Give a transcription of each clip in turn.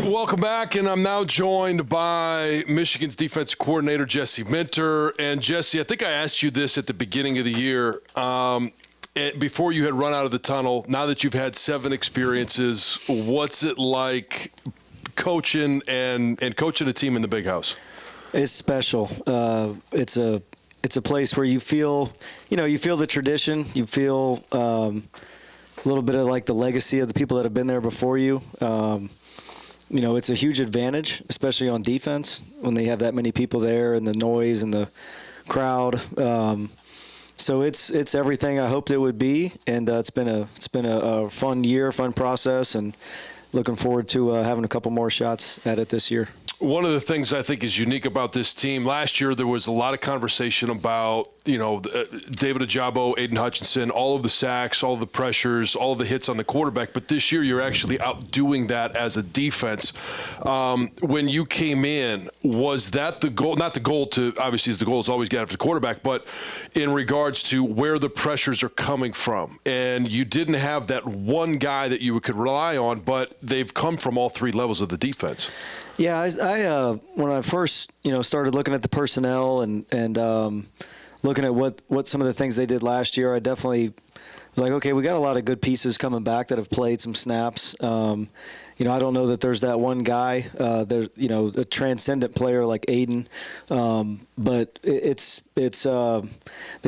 Welcome back, and I'm now joined by Michigan's defense coordinator, Jesse Minter. And Jesse, I think I asked you this at the beginning of the year, before you had run out of the tunnel. Now that you've had 7 experiences, what's it like coaching and coaching a team in the Big House? It's special. It's a place where you feel the tradition. You feel a little bit of like the legacy of the people that have been there before you. It's a huge advantage, especially on defense, when they have that many people there and the noise and the crowd. So it's everything I hoped it would be, and it's been a fun year, fun process, and looking forward to having a couple more shots at it this year. One of the things I think is unique about this team, last year there was a lot of conversation about, David Ojabo, Aiden Hutchinson, all of the sacks, all of the pressures, all of the hits on the quarterback. But this year you're actually outdoing that as a defense. When you came in, was that the goal? Not the goal to, obviously the goal is always get after the quarterback, but in regards to where the pressures are coming from. And you didn't have that one guy that you could rely on, but they've come from all 3 levels of the defense. Yeah, I when I first started looking at the personnel and looking at what some of the things they did last year, I definitely was like, okay, we got a lot of good pieces coming back that have played some snaps. I don't know that there's that one guy, there's a transcendent player like Aiden, but it's the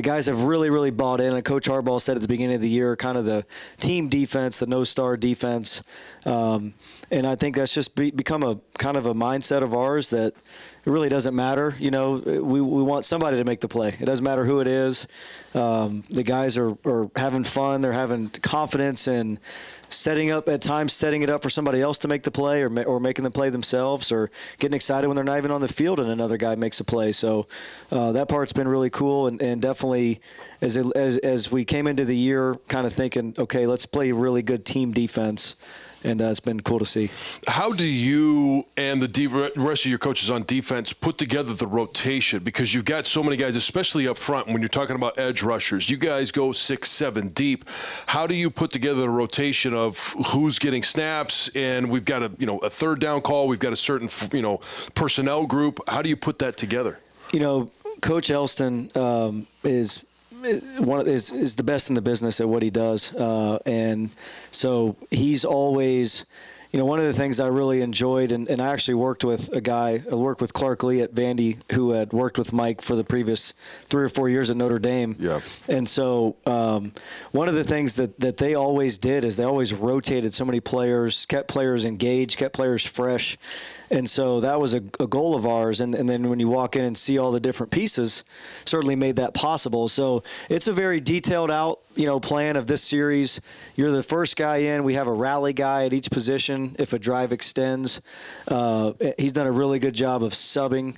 guys have really, really bought in. And Coach Harbaugh said at the beginning of the year, kind of the team defense, the no-star defense. And I think that's just become a kind of a mindset of ours that it really doesn't matter. We want somebody to make the play. It doesn't matter who it is. The guys are having fun. They're having confidence in setting it up for somebody else to make the play, or making the play themselves, or getting excited when they're not even on the field and another guy makes a play. So that part's been really cool, and definitely as we came into the year kind of thinking, okay, let's play really good team defense. And it's been cool to see. How do you and the rest of your coaches on defense put together the rotation? Because you've got so many guys, especially up front, when you're talking about edge rushers. You guys go 6, 7 deep. How do you put together the rotation of who's getting snaps? And we've got a third down call. We've got a certain personnel group. How do you put that together? Coach Elston is the best in the business at what he does, and so he's always, one of the things I really enjoyed, and I actually worked with I worked with Clark Lee at Vandy, who had worked with Mike for the previous 3 or 4 years at Notre Dame. Yeah. And so one of the things that they always did is they always rotated so many players, kept players engaged, kept players fresh. And so that was a goal of ours. And then when you walk in and see all the different pieces, certainly made that possible. So it's a very detailed out, plan of this series. You're the first guy in. We have a rally guy at each position if a drive extends. He's done a really good job of subbing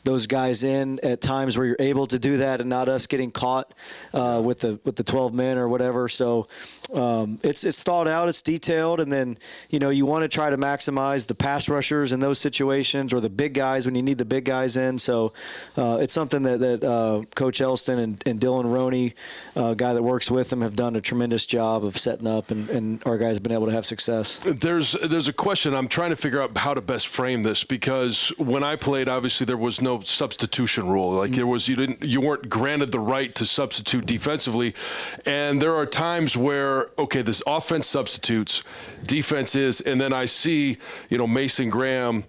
those guys in at times where you're able to do that and not us getting caught with the 12 men or whatever. So it's thought out, it's detailed, and then you want to try to maximize the pass rushers in those situations, or the big guys when you need the big guys in. So it's something that Coach Elston and Dylan Roney, guy that works with him, have done a tremendous job of setting up, and our guys have been able to have success. There's a question I'm trying to figure out how to best frame this, because when I played, obviously there was no substitution rule. Like you weren't granted the right to substitute defensively, and there are times where this offense substitutes, defense is, and then I see Mason Graham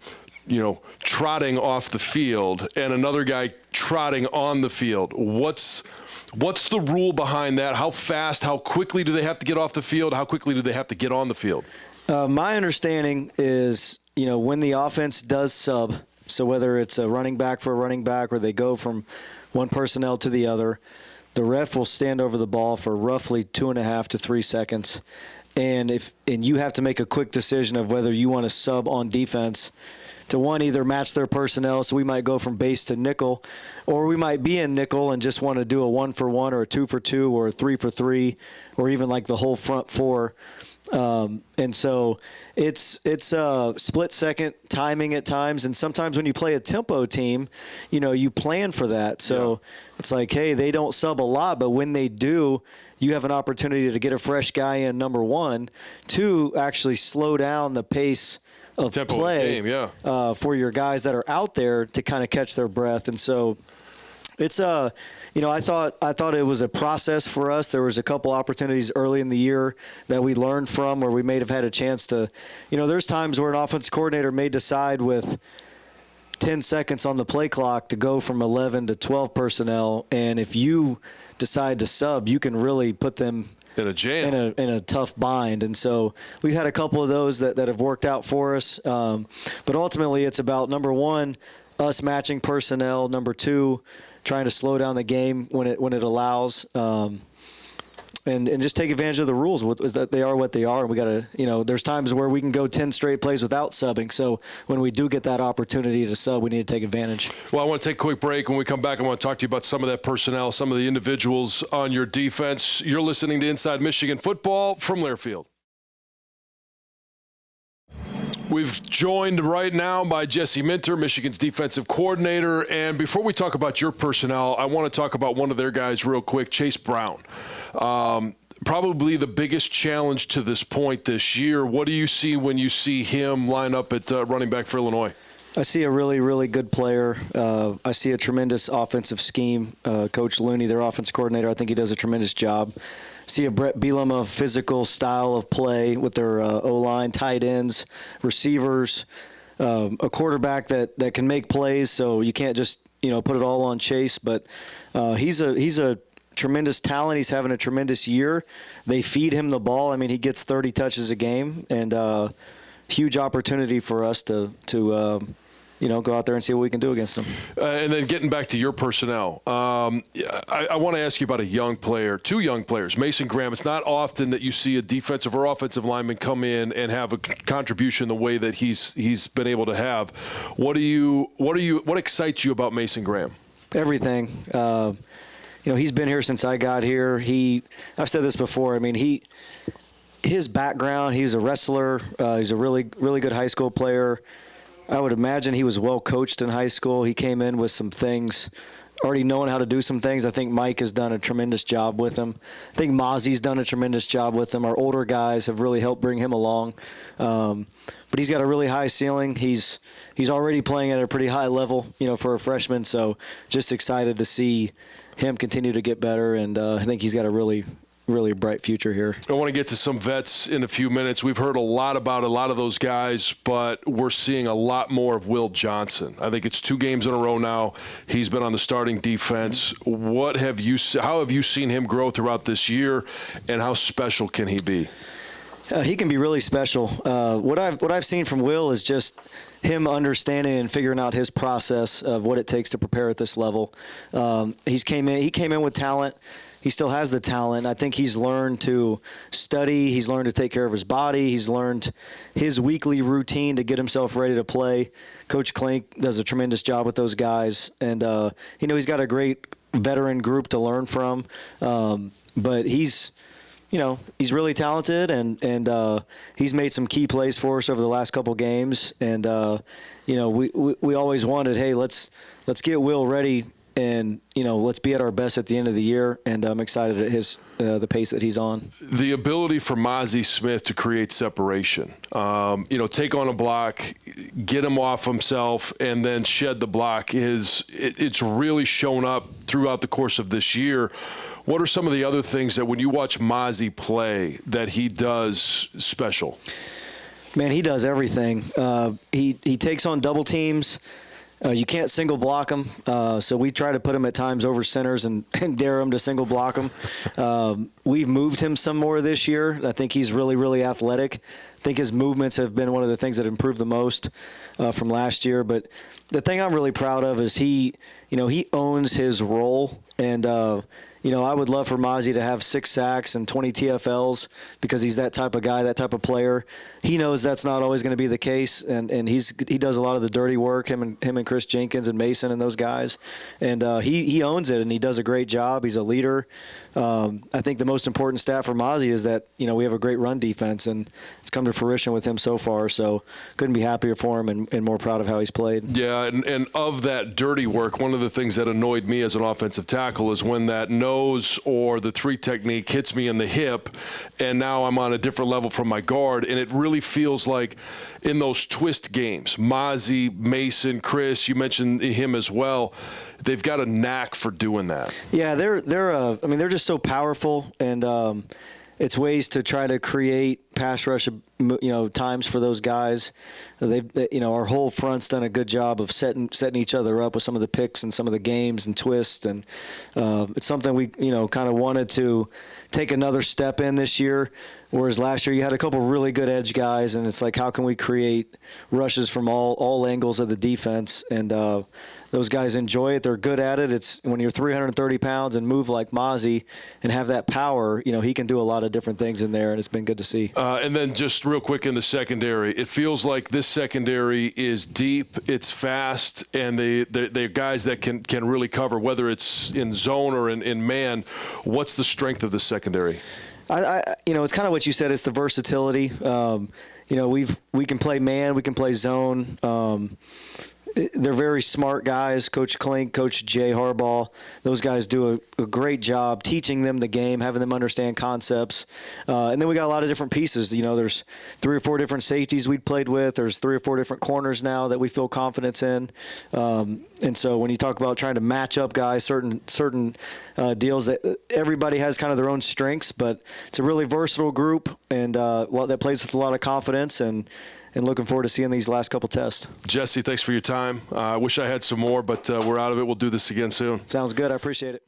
trotting off the field and another guy trotting on the field. What's the rule behind that? How fast, how quickly do they have to get off the field? How quickly do they have to get on the field? My understanding is when the offense does sub, so whether it's a running back for a running back or they go from one personnel to the other, the ref will stand over the ball for roughly 2.5 to 3 seconds. And you have to make a quick decision of whether you want to sub on defense to either match their personnel. So we might go from base to nickel, or we might be in nickel and just want to do a 1-for-1 or a 2-for-2 or a 3-for-3, or even like the whole front 4. And so it's a split-second timing at times, and sometimes when you play a tempo team, you plan for that. So it's like, hey, they don't sub a lot, but when they do, you have an opportunity to get a fresh guy in, number one, to actually slow down the pace of Tempo of the play game, yeah. for your guys that are out there to kind of catch their breath. And so it's I thought it was a process for us. There was a couple opportunities early in the year that we learned from where we may have had a chance to, there's times where an offense coordinator may decide with 10 seconds on the play clock to go from 11 to 12 personnel. And if you decide to sub, you can really put them in a jam, in a tough bind. And so we've had a couple of those that have worked out for us. But ultimately it's about, number one, us matching personnel. Number two, trying to slow down the game when it allows, and just take advantage of the rules. That they are what they are, and we got to, there's times where we can go 10 straight plays without subbing. So when we do get that opportunity to sub, we need to take advantage. Well, I want to take a quick break. When we come back, I want to talk to you about some of that personnel, some of the individuals on your defense. You're listening to Inside Michigan Football from Learfield. We've joined right now by Jesse Minter, Michigan's defensive coordinator. And before we talk about your personnel, I want to talk about one of their guys real quick, Chase Brown. Probably the biggest challenge to this point this year. What do you see when you see him line up at running back for Illinois? I see a really, really good player. I see a tremendous offensive scheme. Coach Looney, their offensive coordinator, I think he does a tremendous job. See a Brett Bielema physical style of play with their O-line, tight ends, receivers, a quarterback that can make plays. So you can't just put it all on Chase. But he's a tremendous talent. He's having a tremendous year. They feed him the ball. I mean, he gets 30 touches a game, and huge opportunity for us to go out there and see what we can do against them. And then getting back to your personnel, I want to ask you about a young player, two young players, Mason Graham. It's not often that you see a defensive or offensive lineman come in and have a contribution the way that he's been able to have. What excites you about Mason Graham? Everything. He's been here since I got here. I've said this before. I mean, his background, he's a wrestler. He's a really, really good high school player. I would imagine he was well coached in high school. He came in with some things, already knowing how to do some things. I think Mike has done a tremendous job with him. I think Mozzie's done a tremendous job with him. Our older guys have really helped bring him along. But he's got a really high ceiling. He's already playing at a pretty high level, for a freshman. So just excited to see him continue to get better. And I think he's got a really bright future here. I want to get to some vets in a few minutes. We've heard a lot about a lot of those guys, but we're seeing a lot more of Will Johnson. I think it's 2 games in a row now. He's been on the starting defense. How have you seen him grow throughout this year, and how special can he be? He can be really special. What I've seen from Will is just him understanding and figuring out his process of what it takes to prepare at this level. He came in with talent. He still has the talent. I think he's learned to study. He's learned to take care of his body. He's learned his weekly routine to get himself ready to play. Coach Klink does a tremendous job with those guys. And, he's got a great veteran group to learn from. But he's really talented, and he's made some key plays for us over the last couple games. And, we always wanted, hey, let's get Will ready. And, let's be at our best at the end of the year, and I'm excited at the pace that he's on. The ability for Mozzie Smith to create separation, take on a block, get him off himself, and then shed the block, it's really shown up throughout the course of this year. What are some of the other things that when you watch Mozzie play that he does special? Man, he does everything. He takes on double teams. You can't single block him, so we try to put him at times over centers and dare him to single block him. We've moved him some more this year. I think he's really, really athletic. I think his movements have been one of the things that improved the most from last year. But the thing I'm really proud of is he owns his role. And, I would love for Mozzie to have 6 sacks and 20 TFLs because he's that type of guy, that type of player. He knows that's not always going to be the case, and he does a lot of the dirty work, him and Chris Jenkins and Mason and those guys. And he owns it, and he does a great job. He's a leader. I think the most important stat for Mozzie is that, we have a great run defense, and come to fruition with him so far. So couldn't be happier for him and more proud of how he's played. Yeah, and of that dirty work, one of the things that annoyed me as an offensive tackle is when that nose or the 3 technique hits me in the hip, and now I'm on a different level from my guard, and it really feels like in those twist games, Mozzie, Mason, Chris, you mentioned him as well, they've got a knack for doing that. Yeah, they're just so powerful, and it's ways to try to create pass rush, times for those guys. Our whole front's done a good job of setting each other up with some of the picks and some of the games and twists, and it's something we, kind of wanted to take another step in this year. Whereas last year you had a couple really good edge guys, and it's like, how can we create rushes from all angles of the defense? And those guys enjoy it. They're good at it. It's when you're 330 pounds and move like Mozzie and have that power, he can do a lot of different things in there, and it's been good to see. And then just real quick in the secondary, it feels like this secondary is deep, it's fast, and they're guys that can really cover, whether it's in zone or in man. What's the strength of the secondary? It's kind of what you said. It's the versatility. We can play man, we can play zone. They're very smart guys. Coach Klink, Coach Jay Harbaugh, those guys do a great job teaching them the game, having them understand concepts. And then we got a lot of different pieces. There's 3 or 4 different safeties we'd played with. There's 3 or 4 different corners now that we feel confidence in. And so when you talk about trying to match up guys, certain deals, that everybody has kind of their own strengths, but it's a really versatile group and that plays with a lot of confidence, and looking forward to seeing these last couple tests. Jesse, thanks for your time. I wish I had some more, but we're out of it. We'll do this again soon. Sounds good. I appreciate it.